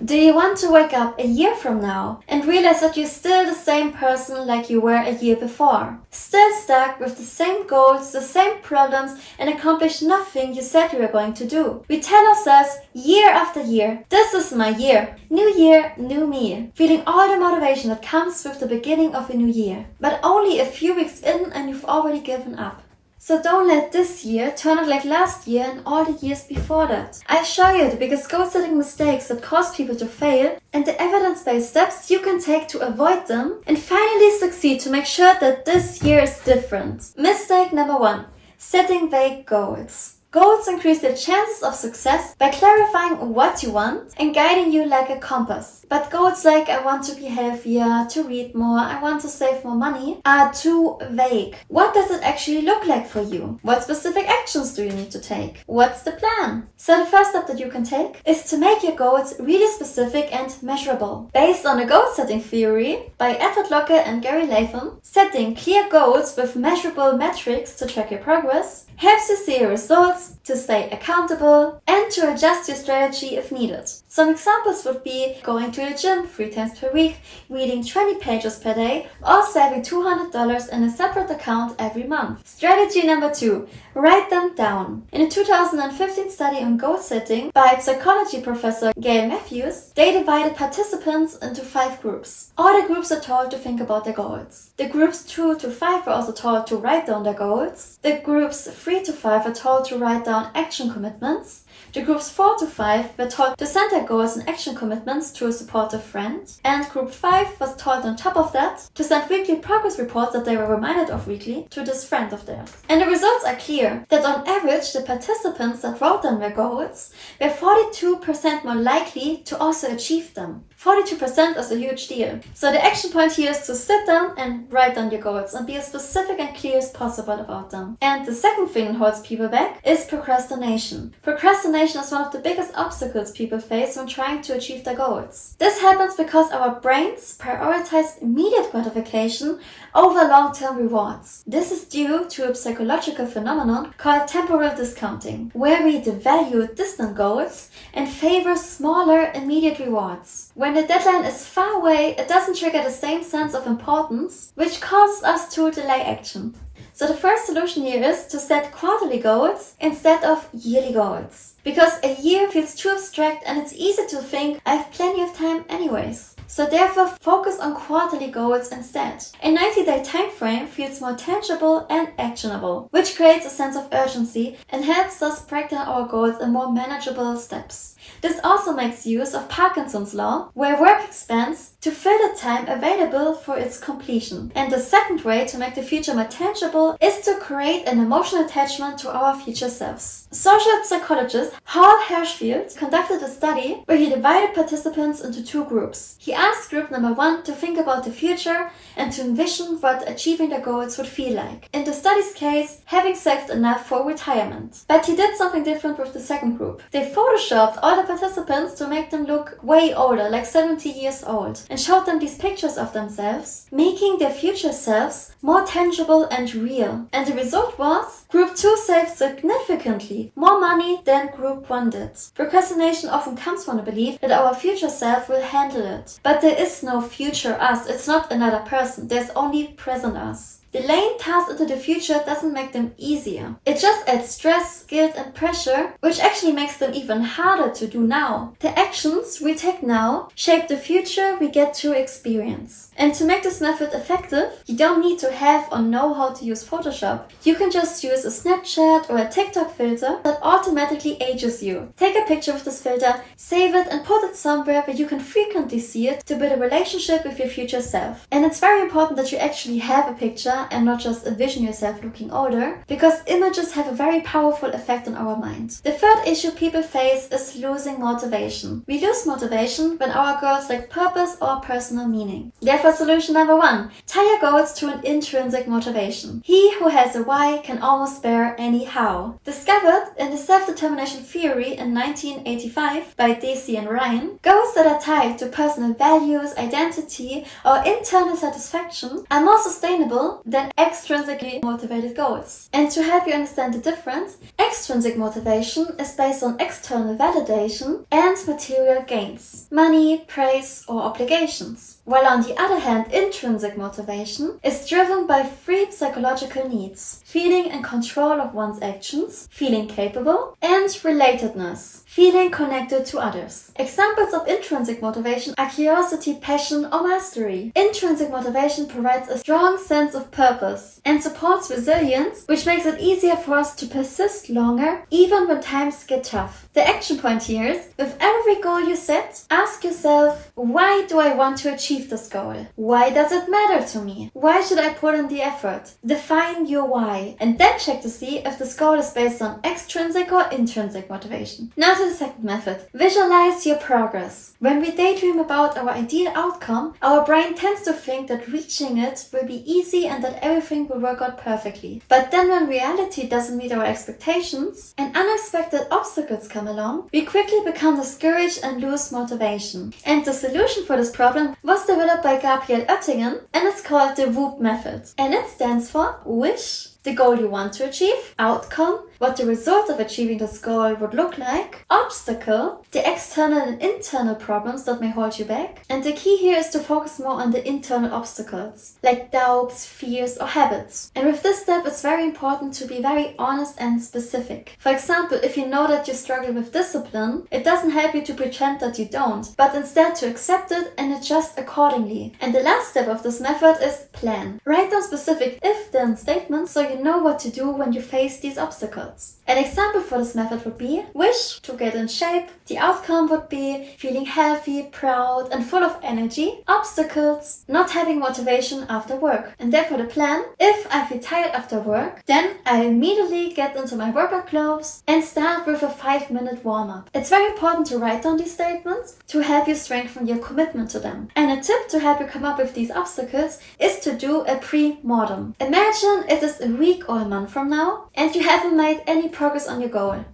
Do you want to wake up a year from now and realize that you're still the same person like you were a year before? Still stuck with the same goals, the same problems, and accomplish nothing you said you were going to do. We tell ourselves year after year, this is my year. New year, new me. Feeling all the motivation that comes with the beginning of a new year. But only a few weeks in and you've already given up. So don't let this year turn out like last year and all the years before that. I'll show you the biggest goal-setting mistakes that cause people to fail and the evidence-based steps you can take to avoid them and finally succeed to make sure that this year is different. Mistake number 1. Setting vague goals. Goals increase your chances of success by clarifying what you want and guiding you like a compass. But goals like I want to be healthier, to read more, I want to save more money are too vague. What does it actually look like for you? What specific actions do you need to take? What's the plan? So the first step that you can take is to make your goals really specific and measurable. Based on the goal setting theory by Edward Locke and Gary Latham, setting clear goals with measurable metrics to track your progress helps you see your results, to stay accountable, and to adjust your strategy if needed. Some examples would be going to the gym 3 times per week, reading 20 pages per day, or saving $200 in a separate account every month. Strategy number 2. Write them down. In a 2015 study on goal setting by psychology professor Gail Matthews, they divided participants into 5 groups. All the groups are told to think about their goals. The groups 2 to 5 were also told to write down their goals. The groups 3 to 5 are told to write down action commitments. The groups 4 to 5 were told to send their goals and action commitments to a supportive friend. And group 5 was told on top of that to send weekly progress reports that they were reminded of weekly to this friend of theirs. And the results are clear that on average the participants that wrote down their goals were 42% more likely to also achieve them. 42% is a huge deal. So the action point here is to sit down and write down your goals and be as specific and clear as possible about them. And the second thing that holds people back is procrastination. Procrastination is one of the biggest obstacles people face when trying to achieve their goals. This happens because our brains prioritize immediate gratification over long-term rewards. This is due to a psychological phenomenon called temporal discounting, where we devalue distant goals and favor smaller immediate rewards. When the deadline is far away, it doesn't trigger the same sense of importance, which causes us to delay action. So the first solution here is to set quarterly goals instead of yearly goals. Because a year feels too abstract and it's easy to think I have plenty of time anyways. So therefore focus on quarterly goals instead. A 90-day time frame feels more tangible and actionable, which creates a sense of urgency and helps us break down our goals in more manageable steps. This also makes use of Parkinson's law, where work expands to fill the time available for its completion. And the second way to make the future more tangible is to create an emotional attachment to our future selves. Social psychologist Hal Hershfield conducted a study where he divided participants into 2 groups. He asked group number 1 to think about the future and to envision what achieving their goals would feel like. In the study's case, having saved enough for retirement. But he did something different with the second group. They photoshopped all the participants to make them look way older, like 70 years old, and showed them these pictures of themselves, making their future selves more tangible and real. And the result was, group 2 saved significantly more money than group 1 did. Procrastination often comes from the belief that our future self will handle it. But there is no future us, it's not another person, there's only present us. Delaying tasks into the future doesn't make them easier. It just adds stress, guilt and pressure, which actually makes them even harder to do now. The actions we take now shape the future we get to experience. And to make this method effective, you don't need to have or know how to use Photoshop. You can just use a Snapchat or a TikTok filter that automatically ages you. Take a picture of this filter, save it and put it somewhere where you can frequently see it to build a relationship with your future self. And it's very important that you actually have a picture and not just envision yourself looking older, because images have a very powerful effect on our mind. The third issue people face is losing motivation. We lose motivation when our goals lack purpose or personal meaning. Therefore, solution number 1, tie your goals to an intrinsic motivation. He who has a why can almost bear any how. Discovered in the self-determination theory in 1985 by Deci and Ryan, goals that are tied to personal values, identity, or internal satisfaction are more sustainable than extrinsically motivated goals. And to help you understand the difference, extrinsic motivation is based on external validation and material gains, money, praise, or obligations. While on the other hand, intrinsic motivation is driven by three psychological needs: feeling in control of one's actions, feeling capable, and relatedness, feeling connected to others. Examples of intrinsic motivation are curiosity, passion, or mastery. Intrinsic motivation provides a strong sense of purpose and supports resilience, which makes it easier for us to persist longer, even when times get tough. The action point here is, with every goal you set, ask yourself, why do I want to achieve this goal? Why does it matter to me? Why should I put in the effort? Define your why, and then check to see if this goal is based on extrinsic or intrinsic motivation. Now to the second method. Visualize your progress. When we daydream about our ideal outcome, our brain tends to think that reaching it will be easy and that everything will work out perfectly. But then when reality doesn't meet our expectations and unexpected obstacles come along, we quickly become discouraged and lose motivation. And the solution for this problem was developed by Gabriel Oettingen, and it's called the WOOP method. And it stands for wish, the goal you want to achieve; outcome, what the result of achieving this goal would look like; obstacle, the external and internal problems that may hold you back. And the key here is to focus more on the internal obstacles, like doubts, fears, or habits. And with this step, it's very important to be very honest and specific. For example, if you know that you struggle with discipline, it doesn't help you to pretend that you don't, but instead to accept it and adjust accordingly. And the last step of this method is plan. Write down specific if-then statements so you know what to do when you face these obstacles. An example for this method would be wish to get in shape. The outcome would be feeling healthy, proud, and full of energy. Obstacles, not having motivation after work. And therefore the plan, if I feel tired after work, then I immediately get into my workout clothes and start with a 5-minute warm-up. It's very important to write down these statements to help you strengthen your commitment to them. And a tip to help you come up with these obstacles is to do a pre-mortem. Imagine it is a week or a month from now and you haven't made any progress on your goal.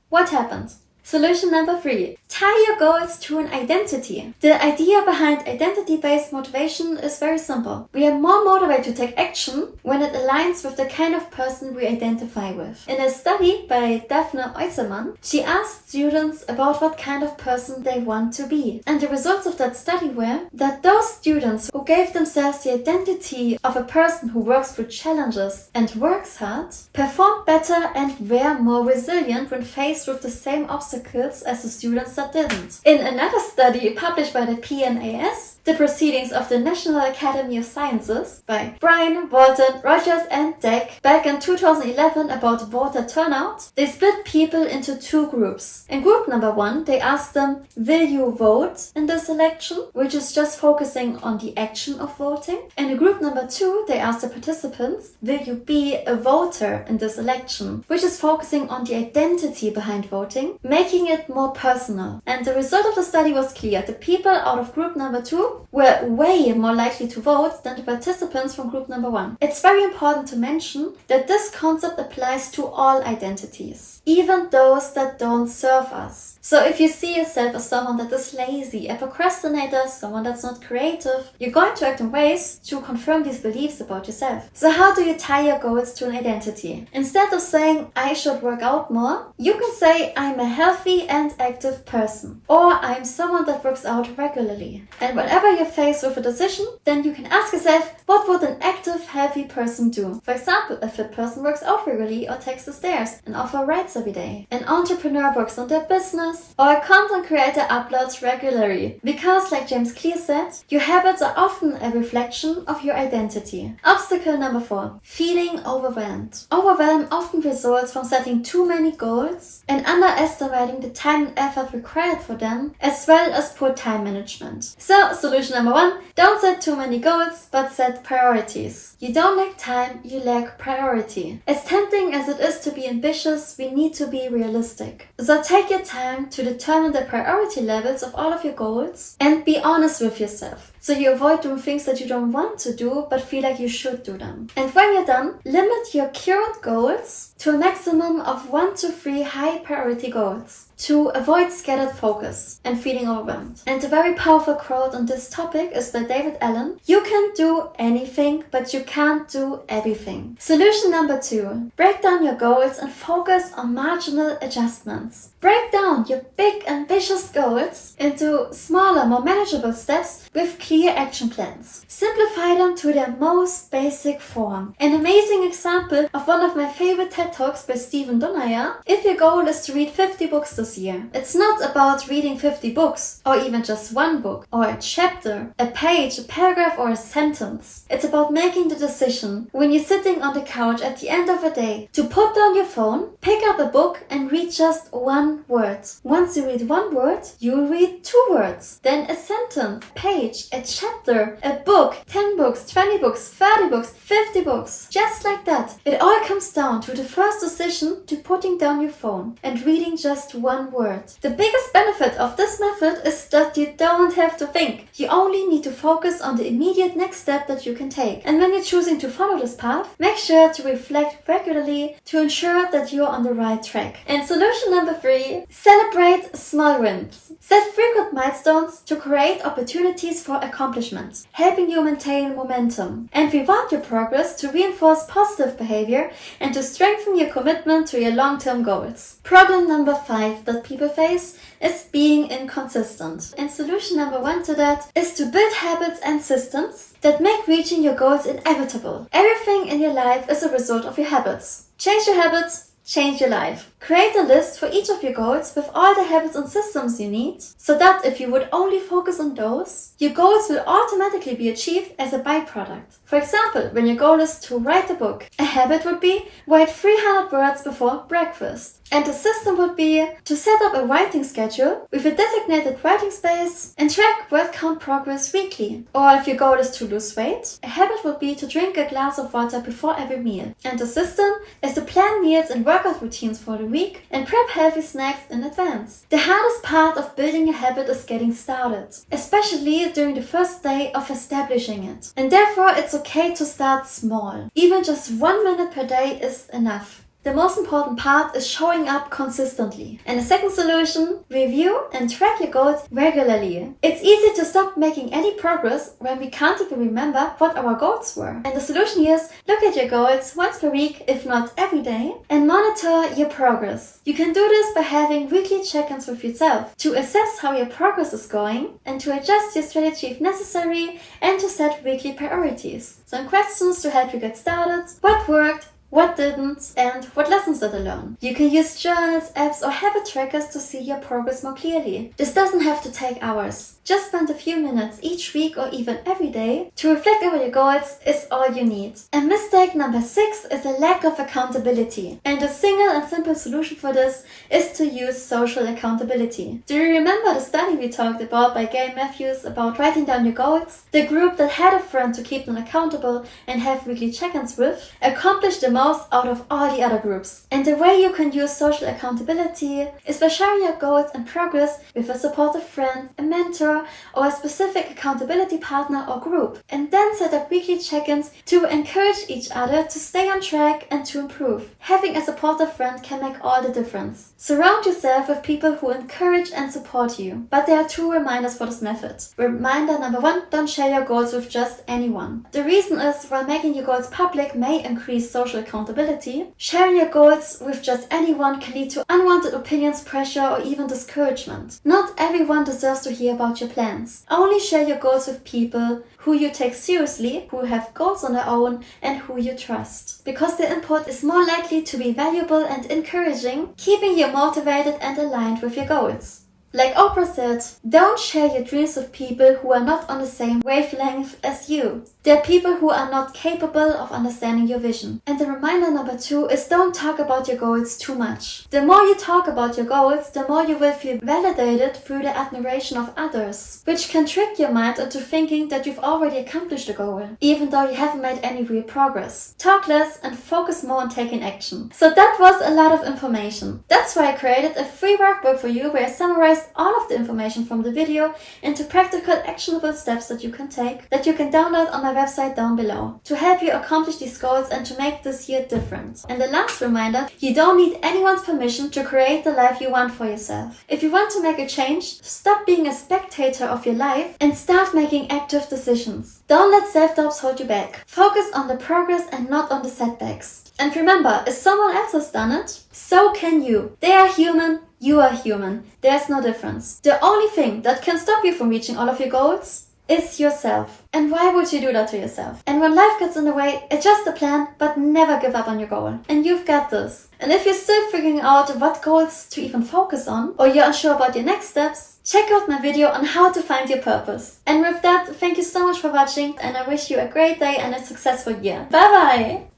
What happened? Solution number 3. Tie your goals to an identity. The idea behind identity-based motivation is very simple. We are more motivated to take action when it aligns with the kind of person we identify with. In a study by Daphne Oyserman, she asked students about what kind of person they want to be. And the results of that study were that those students who gave themselves the identity of a person who works through challenges and works hard performed better and were more resilient when faced with the same obstacles as the students that didn't. In another study published by the PNAS, The Proceedings of the National Academy of Sciences by Brian, Walton, Rogers, and Deck back in 2011 about voter turnout, they split people into 2 groups. In group number 1, they asked them, will you vote in this election? Which is just focusing on the action of voting. And in group number 2, they asked the participants, will you be a voter in this election? Which is focusing on the identity behind voting, making it more personal. And the result of the study was clear. The people out of group number 2 were way more likely to vote than the participants from group number 1. It's very important to mention that this concept applies to all identities, even those that don't serve us. So if you see yourself as someone that is lazy, a procrastinator, someone that's not creative, you're going to act in ways to confirm these beliefs about yourself. So how do you tie your goals to an identity? Instead of saying, I should work out more, you can say, I'm a healthy and active person. Or I'm someone that works out regularly. And whenever you're faced with a decision, then you can ask yourself, what would an active, healthy person do? For example, a fit person works out regularly or takes the stairs and offers rides every day. An entrepreneur works on their business, or a content creator uploads regularly. Because, like James Clear said, your habits are often a reflection of your identity. Obstacle number 4. Feeling overwhelmed. Overwhelm often results from setting too many goals and underestimating the time and effort required for them, as well as poor time management. So, solution number 1, don't set too many goals, but set priorities. You don't lack time, you lack priority. As tempting as it is to be ambitious, we need to be realistic. So take your time to determine the priority levels of all of your goals and be honest with yourself. so you avoid doing things that you don't want to do but feel like you should do them. And when you're done, limit your current goals to a maximum of 1 to 3 high priority goals to avoid scattered focus and feeling overwhelmed. And a very powerful quote on this topic is by David Allen: "You can do anything, but you can't do everything." Solution number 2. Break down your goals and focus on marginal adjustments. Break down your big ambitious goals into smaller, more manageable steps with clear action plans. Simplify them to their most basic form. An amazing example of one of my favorite TED Talks by Stephen Donayer: if your goal is to read 50 books this year, it's not about reading 50 books, or even just one book, or a chapter, a page, a paragraph, or a sentence. It's about making the decision when you're sitting on the couch at the end of a day to put down your phone, pick up a book, and read just one word. Once you read one word, you'll read 2 words, then a sentence, page, a chapter, a book, 10 books, 20 books, 30 books, 50 books. Just like that. It all comes down to the first decision to putting down your phone and reading just one word. The biggest benefit of this method is that you don't have to think. You only need to focus on the immediate next step that you can take. And when you're choosing to follow this path, make sure to reflect regularly to ensure that you're on the right track. And solution number 3, celebrate small wins. Set frequent milestones to create opportunities for accomplishment, helping you maintain momentum. And reward your progress to reinforce positive behavior and to strengthen your commitment to your long-term goals. Problem number 5 that people face is being inconsistent. And solution number 1 to that is to build habits and systems that make reaching your goals inevitable. Everything in your life is a result of your habits. Change your habits, change your life. Create a list for each of your goals with all the habits and systems you need, so that if you would only focus on those, your goals will automatically be achieved as a byproduct. For example, when your goal is to write a book, a habit would be write 300 words before breakfast. And the system would be to set up a writing schedule with a designated writing space and track word count progress weekly. Or if your goal is to lose weight, a habit would be to drink a glass of water before every meal. And the system is to plan meals and workout routines for the week and prep healthy snacks in advance. The hardest part of building a habit is getting started, especially during the first day of establishing it. And therefore it's okay to start small. Even just 1 minute per day is enough. The most important part is showing up consistently. And the second solution, review and track your goals regularly. It's easy to stop making any progress when we can't even remember what our goals were. And the solution here is look at your goals once per week, if not every day, and monitor your progress. You can do this by having weekly check-ins with yourself to assess how your progress is going and to adjust your strategy if necessary and to set weekly priorities. Some questions to help you get started: what worked, what didn't, and what lessons did I learn? You can use journals, apps, or habit trackers to see your progress more clearly. This doesn't have to take hours. Just spend a few minutes each week or even every day to reflect over your goals is all you need. And mistake number 6 is a lack of accountability. And a single and simple solution for this is to use social accountability. Do you remember the study we talked about by Gail Matthews about writing down your goals? The group that had a friend to keep them accountable and have weekly check-ins with accomplished the most out of all the other groups. And the way you can use social accountability is by sharing your goals and progress with a supportive friend, a mentor, or a specific accountability partner or group. And then set up weekly check-ins to encourage each other to stay on track and to improve. Having a supportive friend can make all the difference. Surround yourself with people who encourage and support you. But there are 2 reminders for this method. Reminder number 1, don't share your goals with just anyone. The reason is, while making your goals public may increase social accountability, sharing your goals with just anyone can lead to unwanted opinions, pressure, or even discouragement. Not everyone deserves to hear about your plans. Only share your goals with people who you take seriously, who have goals on their own, and who you trust. Because their input is more likely to be valuable and encouraging, keeping you motivated and aligned with your goals. Like Oprah said, don't share your dreams with people who are not on the same wavelength as you. There are people who are not capable of understanding your vision. And the reminder number 2 is don't talk about your goals too much. The more you talk about your goals, the more you will feel validated through the admiration of others, which can trick your mind into thinking that you've already accomplished the goal, even though you haven't made any real progress. Talk less and focus more on taking action. So that was a lot of information. That's why I created a free workbook for you where I summarized summarize all of the information from the video into practical actionable steps that you can take, that you can download on my website down below, to help you accomplish these goals and to make this year different. And the last reminder, you don't need anyone's permission to create the life you want for yourself. If you want to make a change, stop being a spectator of your life and start making active decisions. Don't let self-doubts hold you back. Focus on the progress and not on the setbacks. And remember, if someone else has done it, so can you. They are human, you are human. There's no difference. The only thing that can stop you from reaching all of your goals is yourself. And why would you do that to yourself? And when life gets in the way, adjust the plan, but never give up on your goal. And you've got this. And if you're still figuring out what goals to even focus on, or you're unsure about your next steps, check out my video on how to find your purpose. And with that, thank you so much for watching, and I wish you a great day and a successful year. Bye bye!